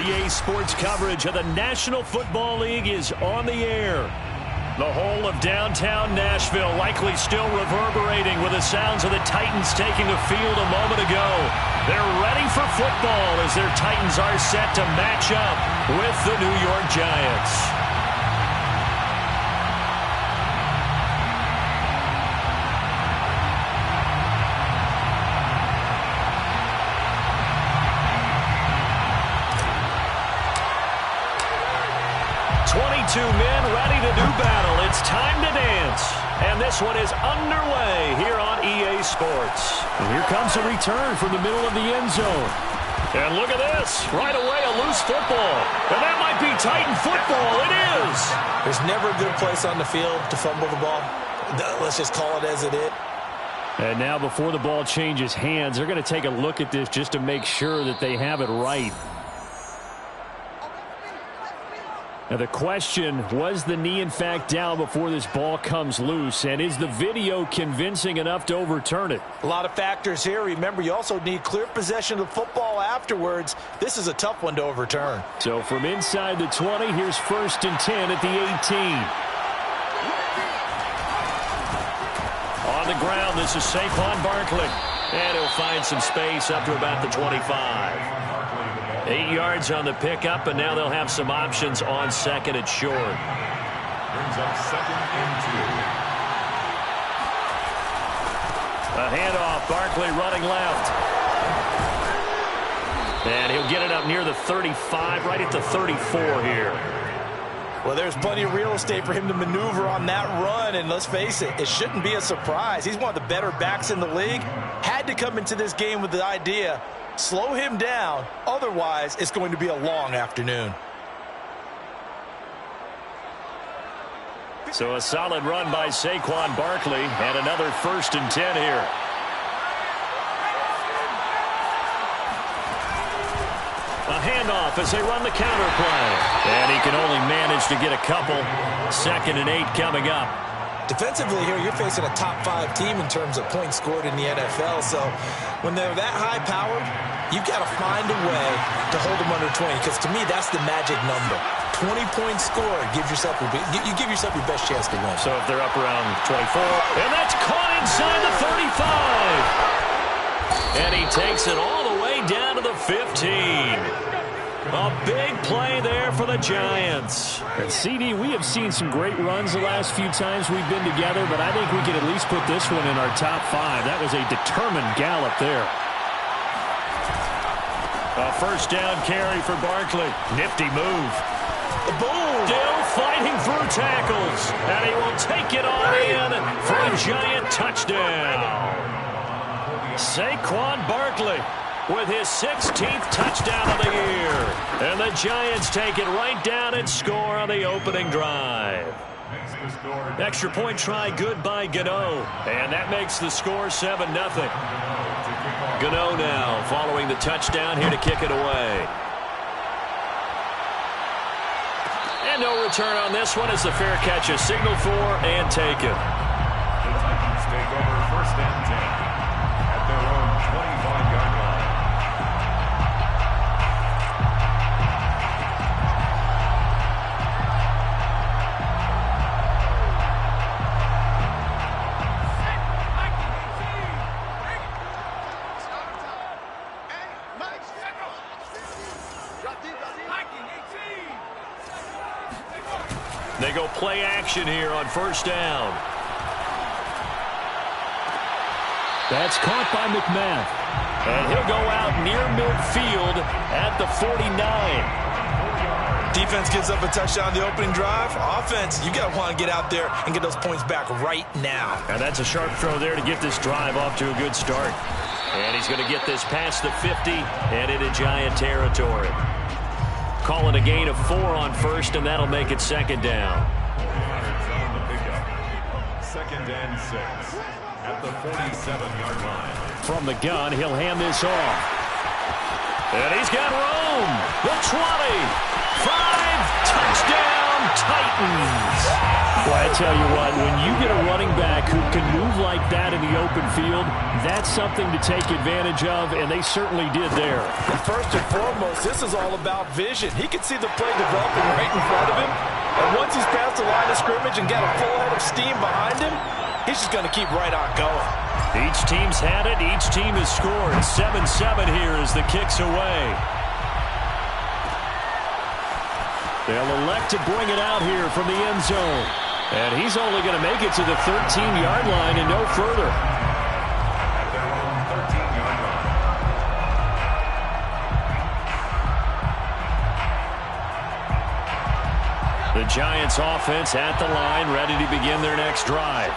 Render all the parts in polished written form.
EA Sports coverage of the National Football League is on the air. The whole of downtown Nashville likely still reverberating with the sounds of the Titans taking the field a moment ago. They're ready for football as their Titans are set to match up with the New York Giants. Two men ready to do battle. It's time to dance. And this one is underway here on EA Sports. And here comes a return from the middle of the end zone. And look at this. Right away, a loose football. And that might be Titan football. It is. There's never a good place on the field to fumble the ball. Let's just call it as it is. And now before the ball changes hands, they're going to take a look at this just to make sure that they have it right. Now the question, was the knee in fact down before this ball comes loose? And is the video convincing enough to overturn it? A lot of factors here. Remember, you also need clear possession of the football afterwards. This is a tough one to overturn. So from inside the 20, here's 1st and 10 at the 18. On the ground, this is Saquon Barkley. And he'll find some space up to about the 25. 8 yards on the pickup, and now they'll have some options on second and short. Brings up 2nd and 2. A handoff, Barkley running left. And he'll get it up near the 35, right at the 34 here. Well, there's plenty of real estate for him to maneuver on that run, and let's face it, it shouldn't be a surprise. He's one of the better backs in the league. Had to come into this game with the idea, slow him down, otherwise it's going to be a long afternoon. So a solid run by Saquon Barkley, and another 1st and 10 here. A handoff as they run the counter play. And he can only manage to get a couple. 2nd and 8 coming up. Defensively here, you're facing a top 5 team in terms of points scored in the NFL. So when they're that high-powered, you've got to find a way to hold them under 20. Because to me, that's the magic number. 20 points scored. You give yourself your best chance to win. So if they're up around 24. And that's caught inside the 35. And he takes it all the way down to the 15. A big play there for the Giants. And CD, we have seen some great runs the last few times we've been together, but I think we could at least put this one in our top 5. That was a determined gallop there. A 1st down carry for Barkley. Nifty move. Boom! Still fighting through tackles. And he will take it all in for a Giant touchdown. Saquon Barkley with his 16th touchdown of the year. And the Giants take it right down and score on the opening drive. Extra point try good by Gano. And that makes the score 7-0. Gano now following the touchdown here to kick it away. And no return on this one as the fair catch is signaled for and taken. The Titans take over 1st and 10 at their own 25-yard line. They go play action here on 1st down. That's caught by McMath. And he'll go out near midfield at the 49. Defense gives up a touchdown the opening drive. Offense, you got to want to get out there and get those points back right now. And that's a sharp throw there to get this drive off to a good start. And he's going to get this past the 50 and into Giant territory. Calling a gain of 4 on 1st, and that'll make it 2nd down. On the pickup. 2nd and 6 at the 47-yard line. From the gun, he'll hand this off. And he's got room. The 20. 5. Touchdown, Titans. Well, I tell you what, when you get a running back who can move like that in the open field, that's something to take advantage of, and they certainly did there. And first and foremost, this is all about vision. He can see the play developing right in front of him, and once he's past the line of scrimmage and got a full head of steam behind him, he's just going to keep right on going. Each team's had it. Each team has scored. 7-7 here as the kick's away. They'll elect to bring it out here from the end zone. And he's only going to make it to the 13-yard line and no further. At their own 13-yard line. The Giants offense at the line, ready to begin their next drive.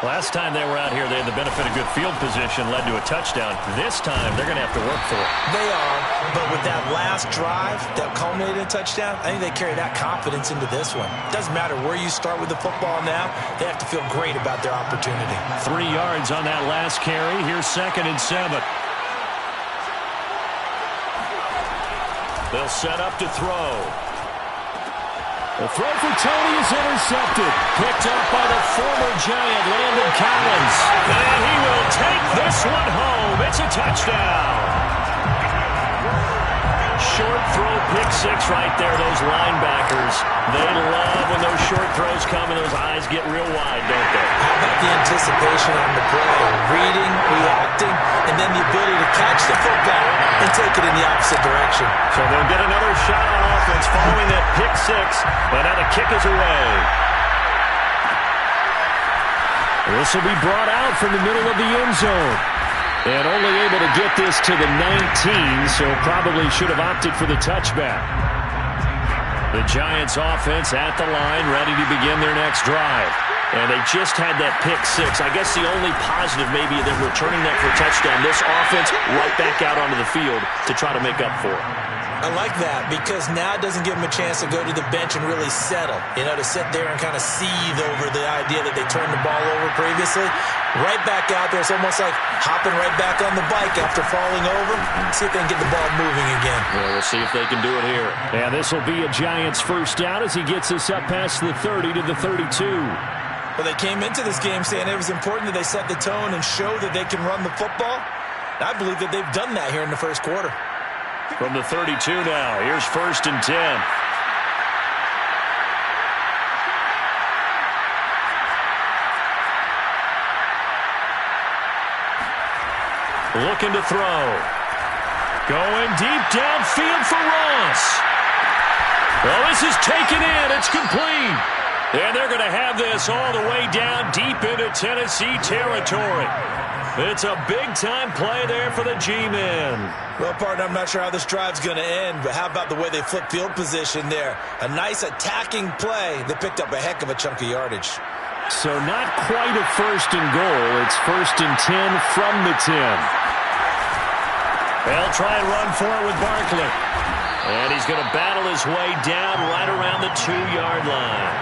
Last time they were out here, they had the benefit of good field position, led to a touchdown. This time, they're going to have to work for it. They are, but with that last drive that culminated in a touchdown, I think they carry that confidence into this one. It doesn't matter where you start with the football now. They have to feel great about their opportunity. 3 yards on that last carry. Here's 2nd and 7. They'll set up to throw. The throw for Tony is intercepted. Picked up by the former Giant, Landon Collins. And he will take this one home. It's a touchdown. Short throw, pick six right there. Those linebackers, they love when those short throws come and those eyes get real wide, don't they? How about the anticipation on the play? Reading, reacting, and then the ability to catch the football and take it in the opposite direction. So they'll get another shot on offense following that pick six, but now the kick is away. This will be brought out from the middle of the end zone. And only able to get this to the 19, so probably should have opted for the touchback. The Giants offense at the line, ready to begin their next drive. And they just had that pick six. I guess the only positive maybe them returning that for a touchdown. This offense right back out onto the field to try to make up for it. I like that because now it doesn't give them a chance to go to the bench and really settle. You know, to sit there and kind of seethe over the idea that they turned the ball over previously. Right back out there. It's almost like hopping right back on the bike after falling over. See if they can get the ball moving again. Well, we'll see if they can do it here. And this will be a Giants first down as he gets us up past the 30 to the 32. Well, they came into this game saying it was important that they set the tone and show that they can run the football. I believe that they've done that here in the first quarter. From the 32 now, here's 1st and 10. Looking to throw. Going deep downfield for Ross. Well, this is taken in. It's complete. And they're going to have this all the way down deep into Tennessee territory. It's a big-time play there for the G-men. Well, partner, I'm not sure how this drive's going to end, but how about the way they flip field position there? A nice attacking play that picked up a heck of a chunk of yardage. So not quite a 1st and goal. It's 1st and 10 from the 10. They'll try and run for it with Barkley. And he's going to battle his way down right around the 2-yard line.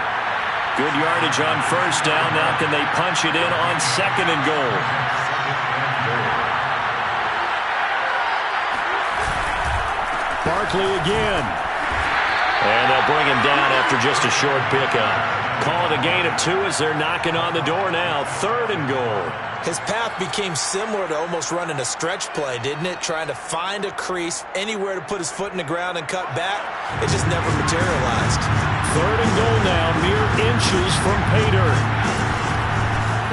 Good yardage on 1st down. Now can they punch it in on 2nd and goal? Barkley again. And they'll bring him down after just a short pickup. Call it a gain of 2 as they're knocking on the door now. 3rd and goal. His path became similar to almost running a stretch play, didn't it? Trying to find a crease, anywhere to put his foot in the ground and cut back. It just never materialized. 3rd and goal now, mere inches from Pater.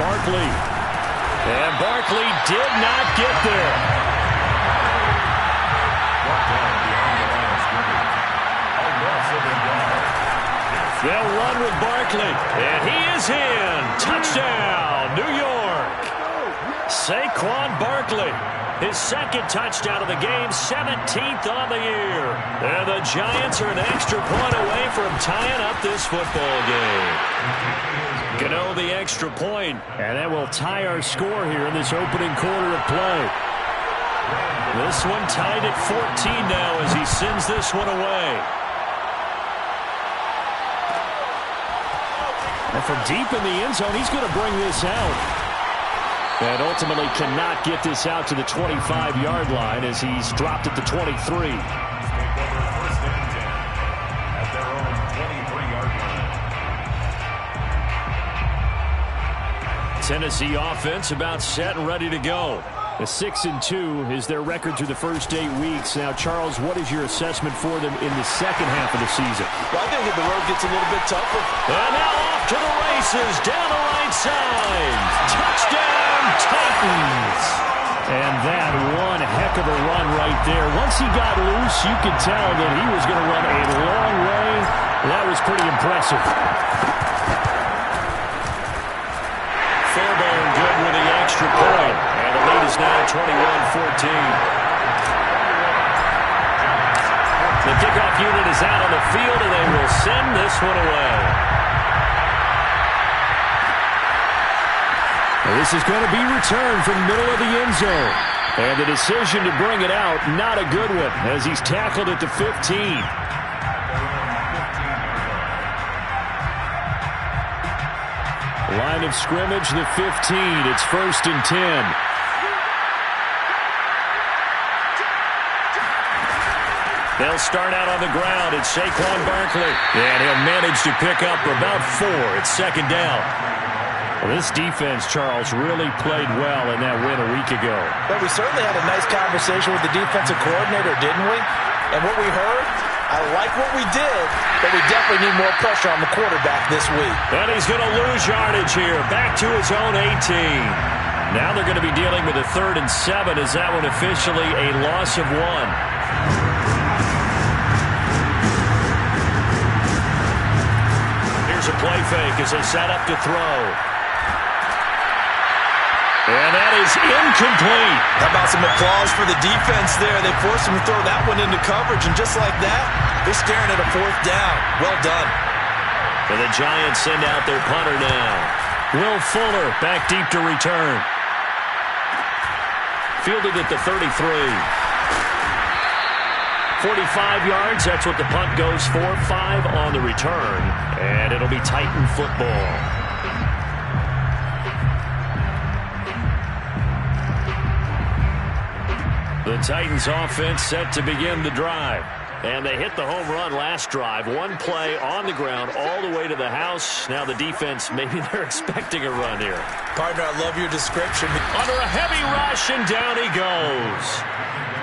Barkley. And Barkley did not get there. They'll run with Barkley, and he is in. Touchdown, New York. Saquon Barkley, his 2nd touchdown of the game, 17th on the year. And the Giants are an extra point away from tying up this football game. Gano the extra point, and that will tie our score here in this opening quarter of play. This one tied at 14 now as he sends this one away. And from deep in the end zone, he's going to bring this out. And ultimately cannot get this out to the 25-yard line as he's dropped at the 23. At their own 23-yard line. Tennessee offense about set and ready to go. A 6-2 is their record through the first 8 weeks. Now, Charles, what is your assessment for them in the second half of the season? Well, I think that the road gets a little bit tougher. And now off to the races, down the right side. Touchdown, Titans. And that one heck of a run right there. Once he got loose, you could tell that he was going to run a long way. That was pretty impressive. Fairbairn good with the extra point. And the lead is now 21-14. The kickoff unit is out on the field, and they will send this one away. This is going to be returned from the middle of the end zone. And the decision to bring it out, not a good one, as he's tackled at the 15. Line of scrimmage, the 15. It's 1st and 10. They'll start out on the ground. It's Saquon Barkley. And he'll manage to pick up about 4. It's 2nd down. Well, this defense, Charles, really played well in that win a week ago. But we certainly had a nice conversation with the defensive coordinator, didn't we? And what we heard, I like what we did, but we definitely need more pressure on the quarterback this week. And he's going to lose yardage here. Back to his own 18. Now they're going to be dealing with a 3rd and 7. Is that one officially a loss of 1? Here's a play fake as they set up to throw. And that is incomplete. How about some applause for the defense there? They forced him to throw that one into coverage, and just like that, they're staring at a 4th down. Well done. And the Giants send out their punter now. Will Fuller back deep to return. Fielded at the 33. 45 yards, that's what the punt goes for. 5 on the return, and it'll be Titan football. The Titans offense set to begin the drive. And they hit the home run last drive. One play on the ground all the way to the house. Now the defense, maybe they're expecting a run here. Partner, I love your description. Under a heavy rush, and down he goes.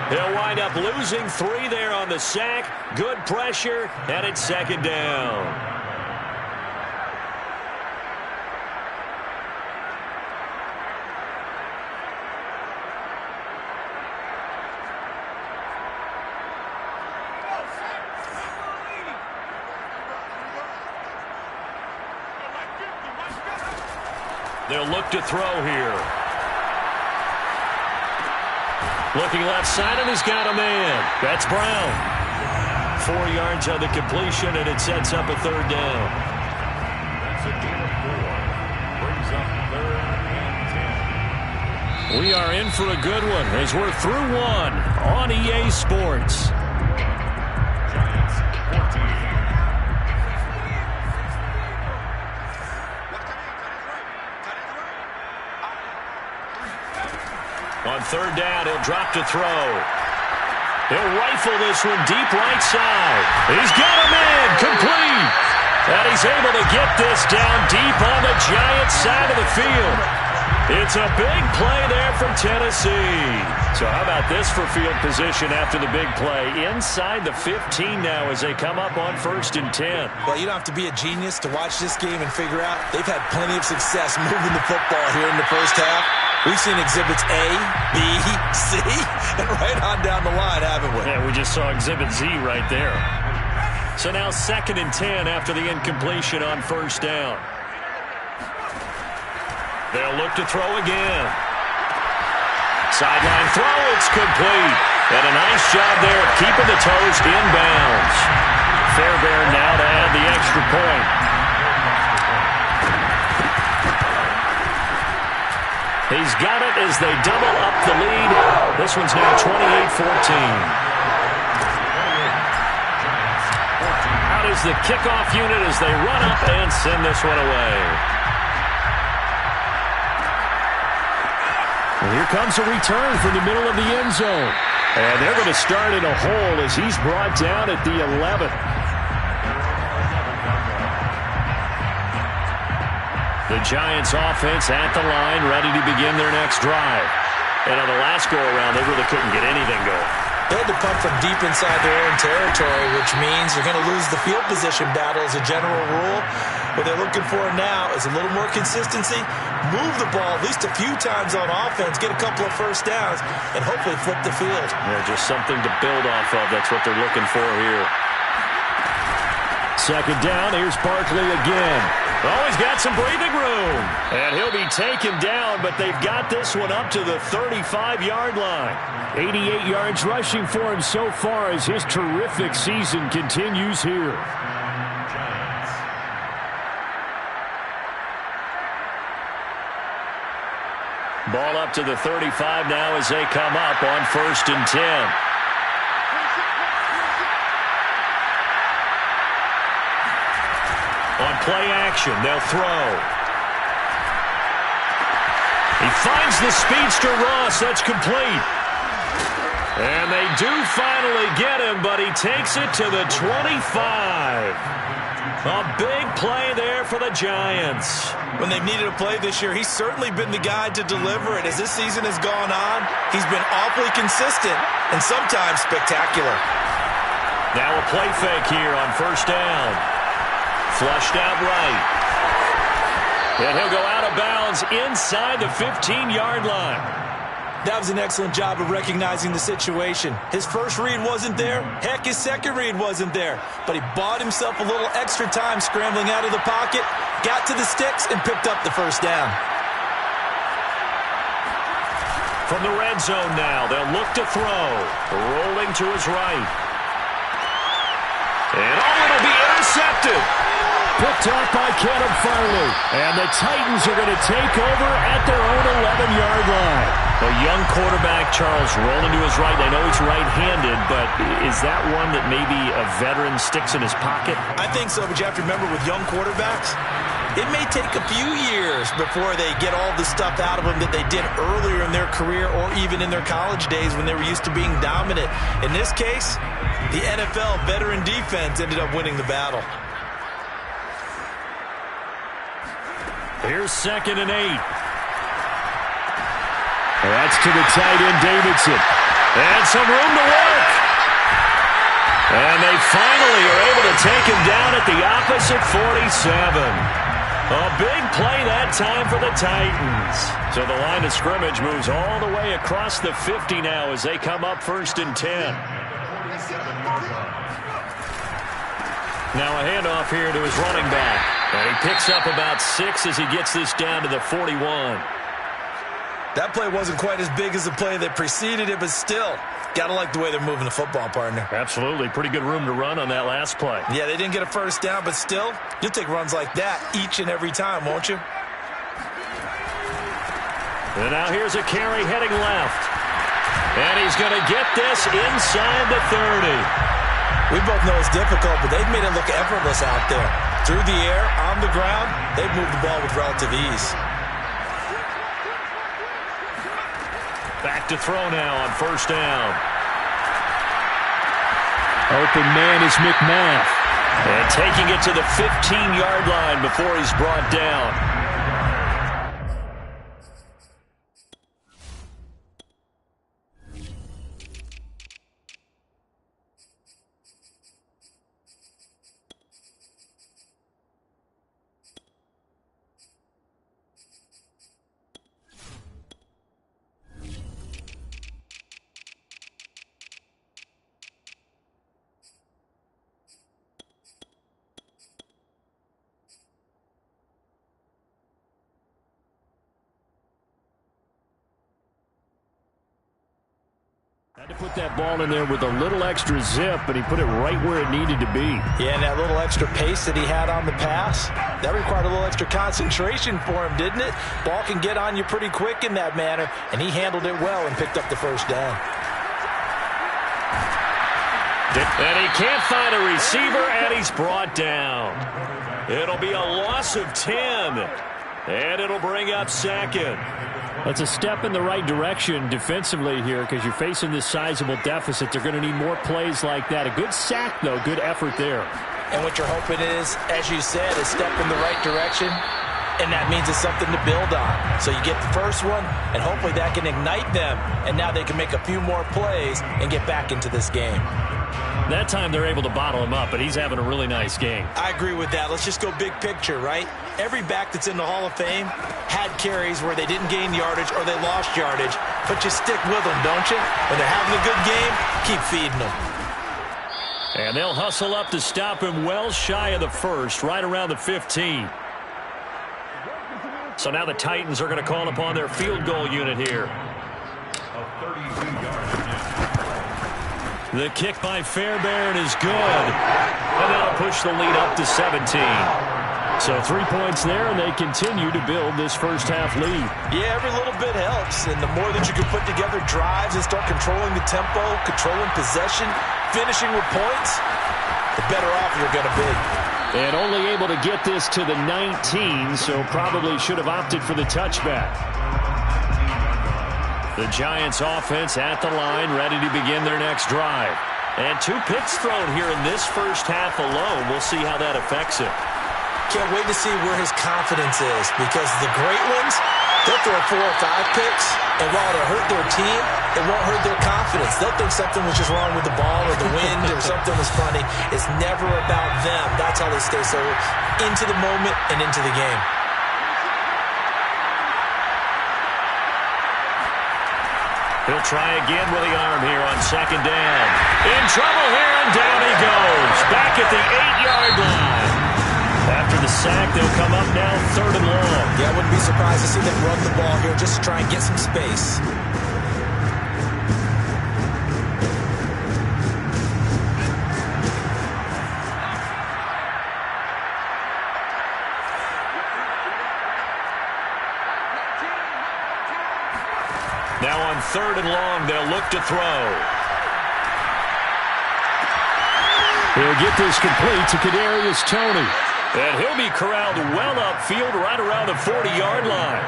He'll wind up losing 3 there on the sack. Good pressure, and it's 2nd down. They'll look to throw here. Looking left side, and he's got a man. That's Brown. 4 yards on the completion, and it sets up a 3rd down. That's a gain of 4. Brings up 3rd and 10. We are in for a good one as we're through 1 on EA Sports. Giants 14. On 3rd down, he'll drop to throw. He'll rifle this one deep right side. He's got him in, complete. And he's able to get this down deep on the Giants side of the field. It's a big play there for Tennessee. So how about this for field position after the big play? Inside the 15 now as they come up on 1st and 10. Well, you don't have to be a genius to watch this game and figure out they've had plenty of success moving the football here in the first half. We've seen exhibits A, B, C, and right on down the line, haven't we? Yeah, we just saw exhibit Z right there. So now 2nd and 10 after the incompletion on 1st down. They'll look to throw again. Sideline throw, it's complete. And a nice job there of keeping the toes inbounds. Fairbairn now to add the extra point. He's got it as they double up the lead. This one's now 28-14. Out is the kickoff unit as they run up and send this one away. Well, here comes a return from the middle of the end zone. And they're going to start in a hole as he's brought down at the 11. The Giants offense at the line, ready to begin their next drive. And on the last go-around, they really couldn't get anything going. They had to punt from deep inside their own territory, which means they're going to lose the field position battle as a general rule. What they're looking for now is a little more consistency, move the ball at least a few times on offense, get a couple of first downs, and hopefully flip the field. Yeah, just something to build off of. That's what they're looking for here. Second down, here's Barkley again. Oh, he's got some breathing room. And he'll be taken down, but they've got this one up to the 35-yard line. 88 yards rushing for him so far as his terrific season continues here. Ball up to the 35 now as they come up on 1st and 10. On play action, they'll throw. He finds the speedster Ross. That's complete. And they do finally get him, but he takes it to the 25. A big play there for the Giants. When they've needed a play this year, he's certainly been the guy to deliver it. As this season has gone on, he's been awfully consistent and sometimes spectacular. Now a play fake here on 1st down. Flushed out right. And he'll go out of bounds inside the 15-yard line. That was an excellent job of recognizing the situation. His first read wasn't there. Heck, his second read wasn't there. But he bought himself a little extra time scrambling out of the pocket, got to the sticks, and picked up the first down. From the red zone now, they'll look to throw. Rolling to his right. And it'll be intercepted. Picked off by Caleb Farley. And the Titans are going to take over at their own 11-yard line. A young quarterback, Charles, rolling to his right. I know he's right-handed, but is that one that maybe a veteran sticks in his pocket? I think so, but you have to remember with young quarterbacks, it may take a few years before they get all the stuff out of them that they did earlier in their career or even in their college days when they were used to being dominant. In this case, the NFL veteran defense ended up winning the battle. Here's 2nd and 8. That's to the tight end, Davidson. And some room to work. And they finally are able to take him down at the opposite 47. A big play that time for the Titans. So the line of scrimmage moves all the way across the 50 now as they come up 1st and 10. Now a handoff here to his running back. And he picks up about 6 as he gets this down to the 41. That play wasn't quite as big as the play that preceded it, but still, got to like the way they're moving the football, partner. Absolutely. Pretty good room to run on that last play. Yeah, they didn't get a first down, but still, you'll take runs like that each and every time, won't you? And now here's a carry heading left. And he's going to get this inside the 30. We both know it's difficult, but they've made it look effortless out there. Through the air, on the ground, they've moved the ball with relative ease. Back to throw now on 1st down. Open man is McMath. And taking it to the 15-yard line before he's brought down. Had to put that ball in there with a little extra zip, and he put it right where it needed to be. Yeah, and that little extra pace that he had on the pass, that required a little extra concentration for him, didn't it? Ball can get on you pretty quick in that manner, and he handled it well and picked up the first down. And he can't find a receiver, and he's brought down. It'll be a loss of 10, and it'll bring up 2nd. That's a step in the right direction defensively here because you're facing this sizable deficit. They're going to need more plays like that. A good sack, though. Good effort there. And what you're hoping is, as you said, a step in the right direction and that means it's something to build on. So you get the first one, and hopefully that can ignite them, and now they can make a few more plays and get back into this game. That time they're able to bottle him up, but he's having a really nice game. I agree with that. Let's just go big picture, right? Every back that's in the Hall of Fame had carries where they didn't gain yardage or they lost yardage, but you stick with them, don't you? When they're having a good game, keep feeding them. And they'll hustle up to stop him well shy of the first, right around the 15. So now the Titans are going to call upon their field goal unit here. A 32-yard attempt. The kick by Fairbairn is good. And that'll push the lead up to 17. So 3 points there, and they continue to build this first half lead. Yeah, every little bit helps. And the more that you can put together drives and start controlling the tempo, controlling possession, finishing with points, the better off you're going to be. And only able to get this to the 19, so probably should have opted for the touchback. The Giants offense at the line, ready to begin their next drive. And 2 picks thrown here in this first half alone. We'll see how that affects it. Can't wait to see where his confidence is, because the great ones, they'll throw 4 or 5 picks, and while it'll hurt their team, it won't hurt their confidence. They'll think something was just wrong with the ball or the wind or something was funny. It's never about them. That's how they stay so into the moment and into the game. He'll try again with the arm here on second down. In trouble here, and down he goes. Back at the 8-yard line. After the sack, they'll come up now 3rd and long. Yeah, I wouldn't be surprised to see them run the ball here just to try and get some space. Now on 3rd and long, they'll look to throw. He'll get this complete to Kadarius Toney. And he'll be corralled well upfield right around the 40-yard line.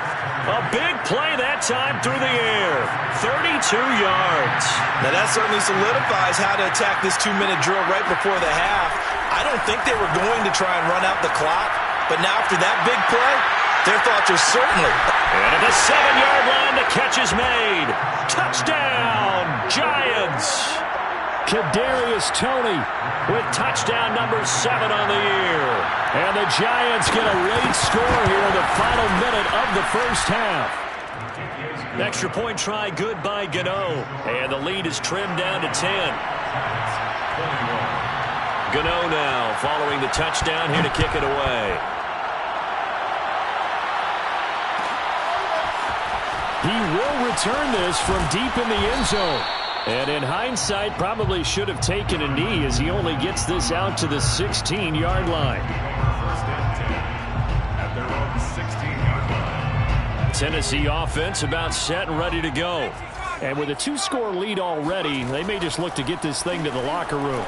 A big play that time through the air. 32 yards. Now that certainly solidifies how to attack this 2-minute drill right before the half. I don't think they were going to try and run out the clock, but now after that big play, their thoughts are certainly. And at the 7-yard line, the catch is made. Touchdown, Giants. Kadarius Toney with touchdown number 7 on the year. And the Giants get a late score here in the final minute of the first half. Extra point try good by Gano. And the lead is trimmed down to 10. Gano now following the touchdown here to kick it away. He will return this from deep in the end zone. And in hindsight, probably should have taken a knee as he only gets this out to the 16-yard line. First and 10 at their own 16-yard line. Tennessee offense about set and ready to go. And with a 2-score lead already, they may just look to get this thing to the locker room.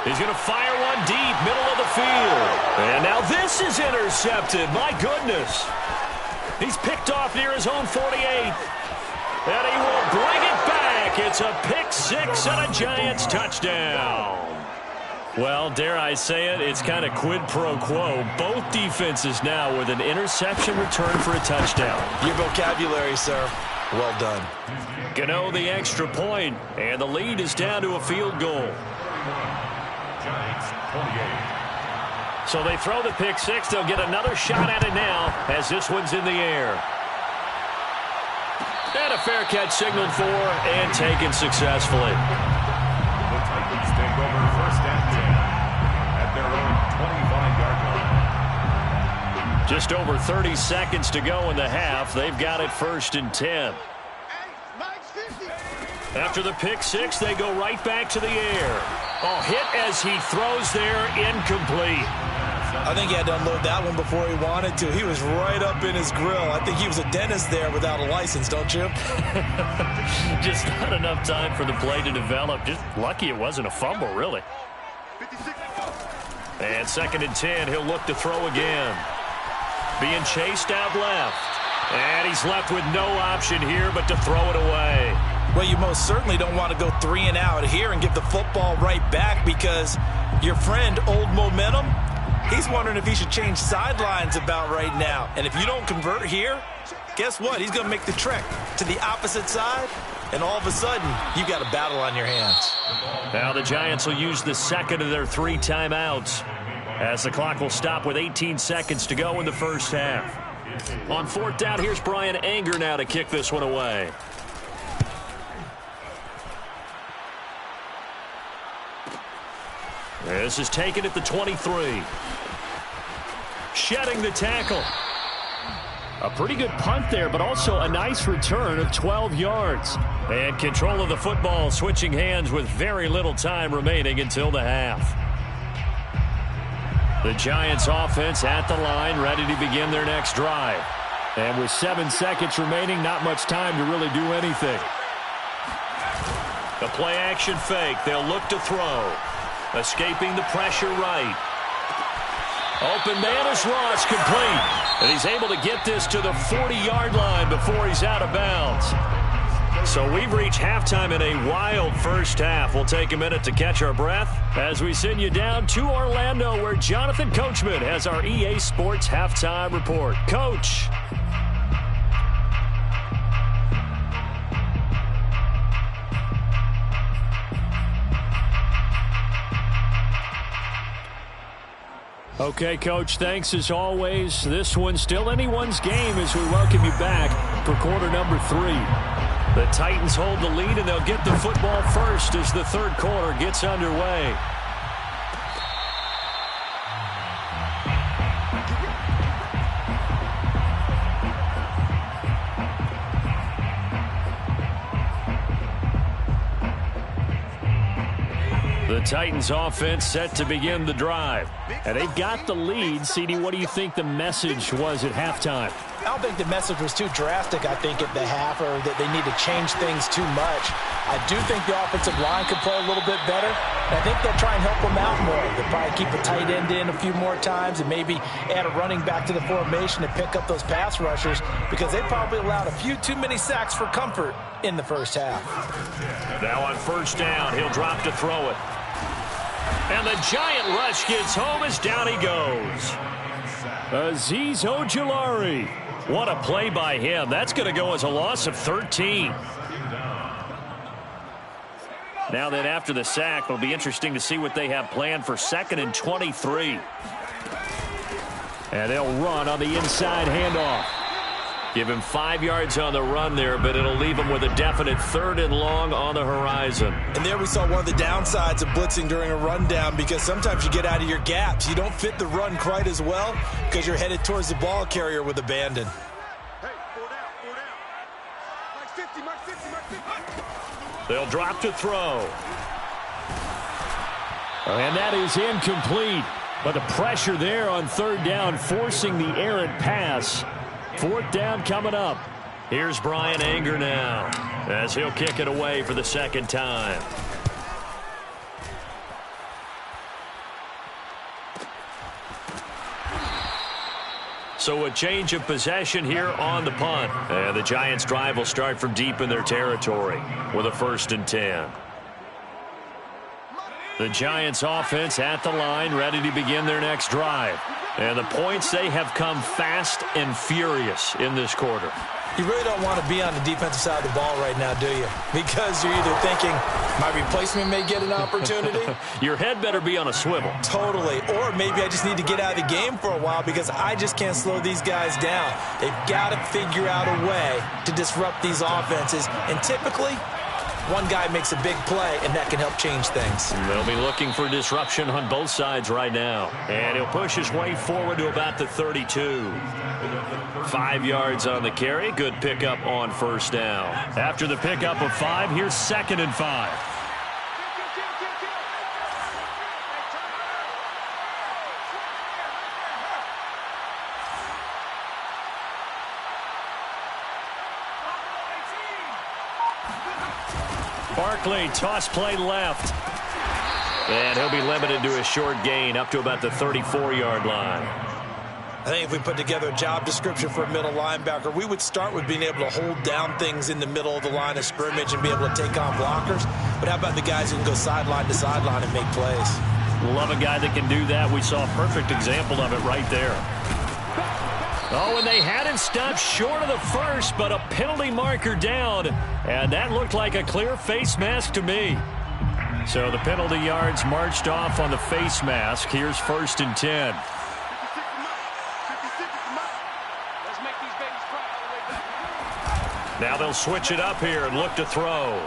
He's going to fire one deep, middle of the field. And now this is intercepted. My goodness. He's picked off near his own 48. And he will bring it back. It's a pick 6 and a Giants touchdown. Well, dare I say it, it's kind of quid pro quo. Both defenses now with an interception return for a touchdown. Your vocabulary, sir. Well done. Gano the extra point, and the lead is down to a field goal. Giants 28. So they throw the pick 6. They'll get another shot at it now as this one's in the air. And a fair catch signaled for and taken successfully. The Titans take over first and 10 at their own 25-yard line. Just over 30 seconds to go in the half. They've got it 1st and 10. After the pick 6, they go right back to the air. Oh, hit as he throws there, incomplete. I think he had to unload that one before he wanted to. He was right up in his grill. I think he was a dentist there without a license, don't you? Just not enough time for the play to develop. Just lucky it wasn't a fumble, really. And 2nd and 10, he'll look to throw again. Being chased out left. And he's left with no option here but to throw it away. Well, you most certainly don't want to go 3 and out here and give the football right back, because your friend, Old Momentum, He's wondering if he should change sidelines about right now. And if you don't convert here, guess what? He's going to make the trek to the opposite side, and all of a sudden, you've got a battle on your hands. Now the Giants will use the second of their 3 timeouts as the clock will stop with 18 seconds to go in the first half. On 4th down, here's Bryan Anger now to kick this one away. This is taken at the 23. Shedding the tackle. A pretty good punt there, but also a nice return of 12 yards. And control of the football switching hands with very little time remaining until the half. The Giants offense at the line, ready to begin their next drive. And with 7 seconds remaining, not much time to really do anything. The play action fake. They'll look to throw. Escaping the pressure right. Open man is Ross, complete. And he's able to get this to the 40-yard line before he's out of bounds. So we've reached halftime in a wild first half. We'll take a minute to catch our breath as we send you down to Orlando, where Jonathan Coachman has our EA Sports Halftime Report. Coach. Okay, Coach, thanks as always. This one's still anyone's game as we welcome you back for quarter number 3. The Titans hold the lead, and they'll get the football first as the third quarter gets underway. The Titans offense set to begin the drive. And they've got the lead. CD, what do you think the message was at halftime? I don't think the message was too drastic, I think, at the half, or that they need to change things too much. I do think the offensive line could play a little bit better. And I think they'll try and help them out more. They'll probably keep a tight end in a few more times and maybe add a running back to the formation to pick up those pass rushers, because they probably allowed a few too many sacks for comfort in the first half. Now on first down, he'll drop to throw it. And the giant rush gets home as down he goes. Azeez Ojulari. What a play by him. That's going to go as a loss of 13. Now then, after the sack, it'll be interesting to see what they have planned for 2nd and 23. And they'll run on the inside handoff. Give him 5 yards on the run there, but it'll leave him with a definite 3rd and long on the horizon. And there we saw one of the downsides of blitzing during a rundown, because sometimes you get out of your gaps. You don't fit the run quite as well because you're headed towards the ball carrier with abandon. They'll drop to throw. And that is incomplete. But the pressure there on 3rd down, forcing the errant pass. 4th down coming up. Here's Bryan Anger now as he'll kick it away for the 2nd time. So a change of possession here on the punt. And the Giants' drive will start from deep in their territory with a 1st and 10. The Giants offense at the line, ready to begin their next drive. And the points, they have come fast and furious in this quarter. You really don't want to be on the defensive side of the ball right now, do you? Because you're either thinking, my replacement may get an opportunity. Your head better be on a swivel. Totally. Or maybe I just need to get out of the game for a while because I just can't slow these guys down. They've got to figure out a way to disrupt these offenses. And typically, one guy makes a big play, and that can help change things. They'll be looking for disruption on both sides right now. And he'll push his way forward to about the 32. 5 yards on the carry. Good pickup on 1st down. After the pickup of 5, here's 2nd and 5. Barkley, toss play left. And he'll be limited to a short gain up to about the 34-yard line. I think if we put together a job description for a middle linebacker, we would start with being able to hold down things in the middle of the line of scrimmage and be able to take on blockers. But how about the guys who can go sideline to sideline and make plays? Love a guy that can do that. We saw a perfect example of it right there. Oh, and they had him stopped short of the first, but a penalty marker down. And that looked like a clear face mask to me. So the penalty yards marched off on the face mask. Here's 1st and 10. Now they'll switch it up here and look to throw.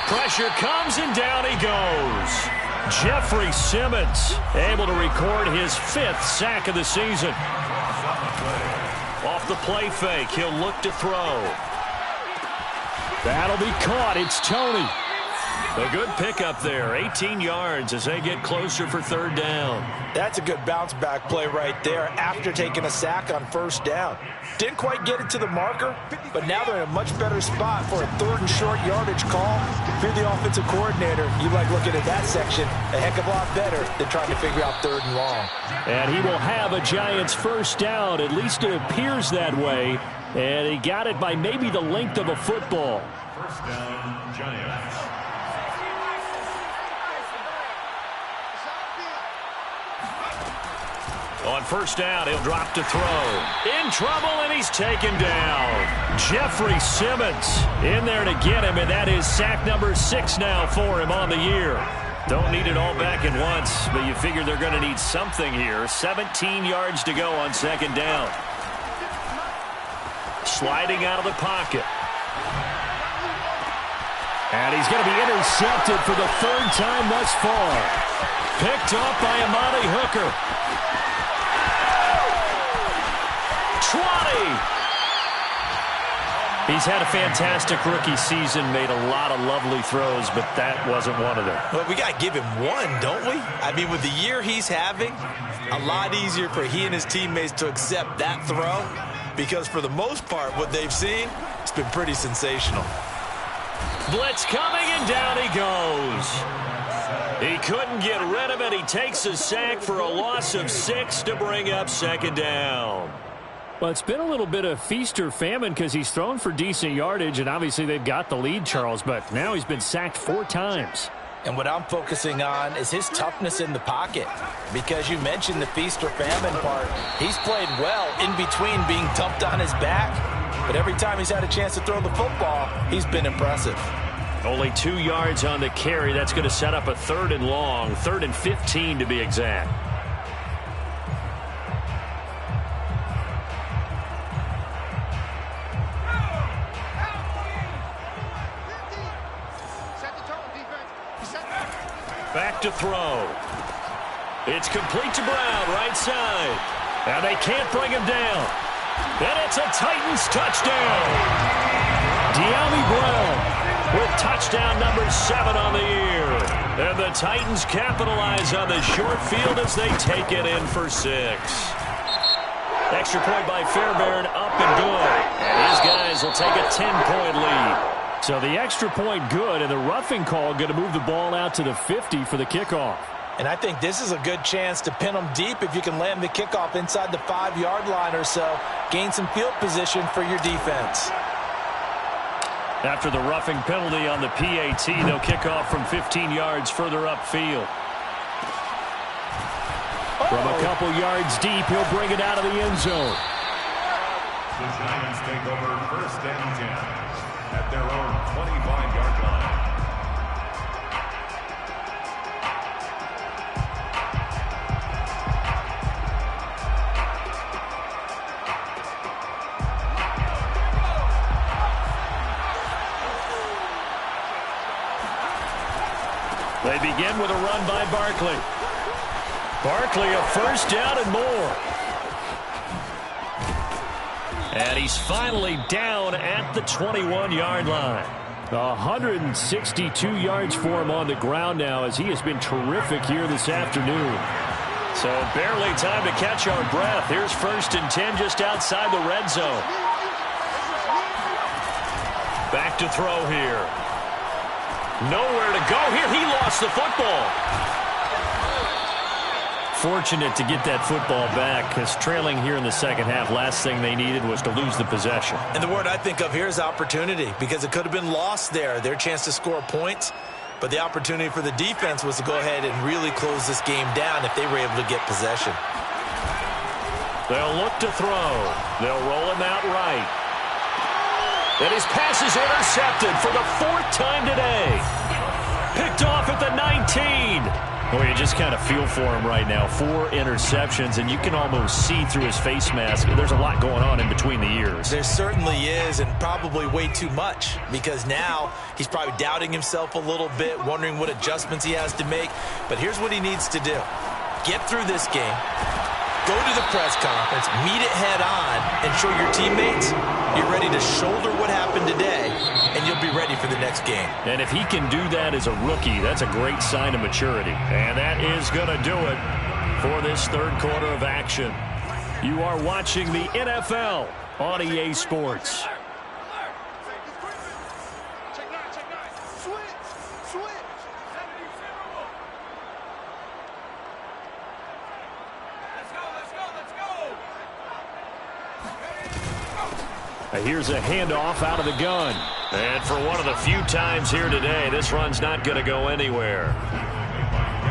Pressure comes and down he goes. Jeffrey Simmons able to record his 5th sack of the season. Off the play fake, he'll look to throw. That'll be caught. It's Toney. A good pickup there. 18 yards as they get closer for 3rd down. That's a good bounce back play right there after taking a sack on 1st down. Didn't quite get it to the marker, but now they're in a much better spot for a 3rd and short yardage call. If you're the offensive coordinator, you like looking at that section a heck of a lot better than trying to figure out 3rd and long. And he will have a Giants 1st down. At least it appears that way. And he got it by maybe the length of a football. 1st down, Giants. On 1st down, he'll drop to throw. In trouble, and he's taken down. Jeffrey Simmons in there to get him, and that is sack number 6 now for him on the year. Don't need it all back at once, but you figure they're going to need something here. 17 yards to go on 2nd down. Sliding out of the pocket. And he's going to be intercepted for the 3rd time thus far. Picked off by Amani Hooker. 20. He's had a fantastic rookie season, made a lot of lovely throws, but that wasn't one of them. Well, we got to give him one, don't we? I mean, with the year he's having, a lot easier for he and his teammates to accept that throw because for the most part, what they've seen, it's been pretty sensational. Blitz coming, and down he goes. He couldn't get rid of it. He takes a sack for a loss of 6 to bring up 2nd down. Well, it's been a little bit of feast or famine because he's thrown for decent yardage, and obviously they've got the lead, Charles, but now he's been sacked 4 times. And what I'm focusing on is his toughness in the pocket. Because you mentioned the feast or famine part. He's played well in between being dumped on his back. But every time he's had a chance to throw the football, he's been impressive. Only 2 yards on the carry. That's going to set up a 3rd and long. 3rd and 15 to be exact. Back to throw. It's complete to Brown, right side. And they can't bring him down. And it's a Titans touchdown. De'Ami Brown with touchdown number 7 on the year. And the Titans capitalize on the short field as they take it in for 6. Extra point by Fairbairn, up and good. And these guys will take a 10-point lead. So the extra point good, and the roughing call going to move the ball out to the 50 for the kickoff. And I think this is a good chance to pin them deep if you can land the kickoff inside the 5-yard line or so. Gain some field position for your defense. After the roughing penalty on the PAT, they'll kick off from 15 yards further upfield. From a couple yards deep, he'll bring it out of the end zone. The Giants take over 1st and 10 at their own 25-yard line. They begin with a run by Barkley. Barkley a 1st down and more. And he's finally down at the 21-yard line. 162 yards for him on the ground now as he has been terrific here this afternoon. So barely time to catch our breath. Here's 1st and 10 just outside the red zone. Back to throw here. Nowhere to go here. He lost the football. Fortunate to get that football back because trailing here in the second half, last thing they needed was to lose the possession. And the word I think of here is opportunity because it could have been lost there. Their chance to score points. But the opportunity for the defense was to go ahead and really close this game down if they were able to get possession. They'll look to throw. They'll roll him out right. And his pass is intercepted for the 4th time today. Picked off at the 19. Well, you just kind of feel for him right now. 4 interceptions, and you can almost see through his face mask. There's a lot going on in between the ears. There certainly is, and probably way too much, because now he's probably doubting himself a little bit, wondering what adjustments he has to make. But here's what he needs to do. Get through this game. Go to the press conference, meet it head on, and show your teammates you're ready to shoulder what happened today, and you'll be ready for the next game. And if he can do that as a rookie, that's a great sign of maturity. And that is going to do it for this 3rd quarter of action. You are watching the NFL on EA Sports. Here's a handoff out of the gun. And for one of the few times here today, this run's not going to go anywhere.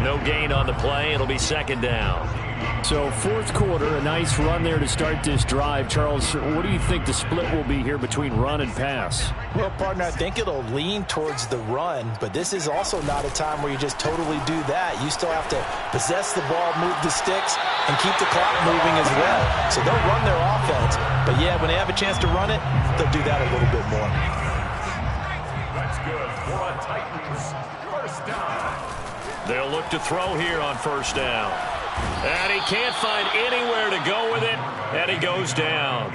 No gain on the play. It'll be 2nd down. So 4th quarter, a nice run there to start this drive. Charles, what do you think the split will be here between run and pass? Well, partner, I think it'll lean towards the run, but this is also not a time where you just totally do that. You still have to possess the ball, move the sticks, and keep the clock moving as well. So they'll run their offense, but yeah, when they have a chance to run it, they'll do that a little bit more. That's good for a Titans 1st down. They'll look to throw here on 1st down. And he can't find anywhere to go with it, and he goes down.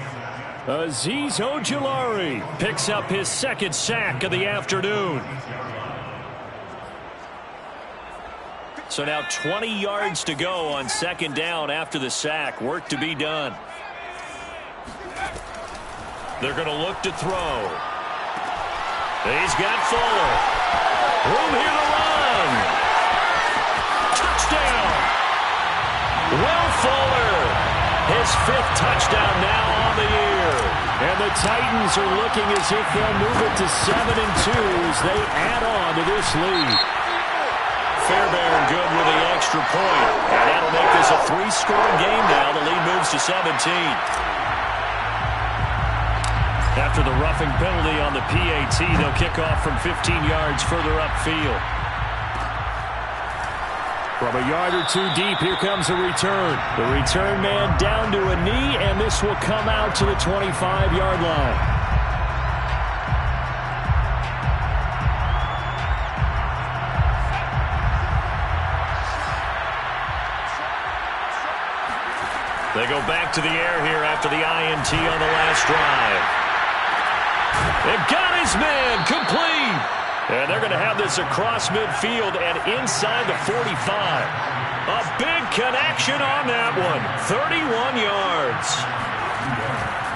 Azeez Ojulari picks up his 2nd sack of the afternoon. So now 20 yards to go on 2nd down after the sack. Work to be done. They're going to look to throw. He's got Fuller. Room here to run. Touchdown. Will Fuller. His 5th touchdown now on the year. And the Titans are looking as if they'll move it to 7-2 as they add on to this lead. Fairbairn good with the extra point. And that'll make this a 3-score game now. The lead moves to 17. After the roughing penalty on the PAT, they'll kick off from 15 yards further upfield. From a yard or 2 deep, here comes a return. The return man down to a knee, and this will come out to the 25-yard line. They go back to the air here after the INT on the last drive. They've got his man complete. And they're going to have this across midfield and inside the 45. A big connection on that one. 31 yards.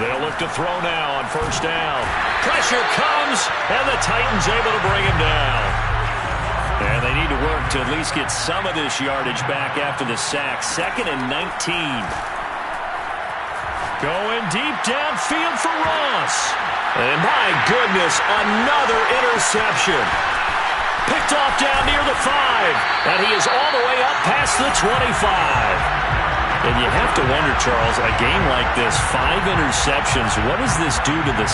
They'll look to throw now on 1st down. Pressure comes, and the Titans able to bring him down. And they need to work to at least get some of this yardage back after the sack. 2nd and 19. Going deep downfield for Ross. And my goodness, another interception. Picked off down near the 5. And he is all the way up past the 25. And you have to wonder, Charles, a game like this, 5 interceptions, what does this do to the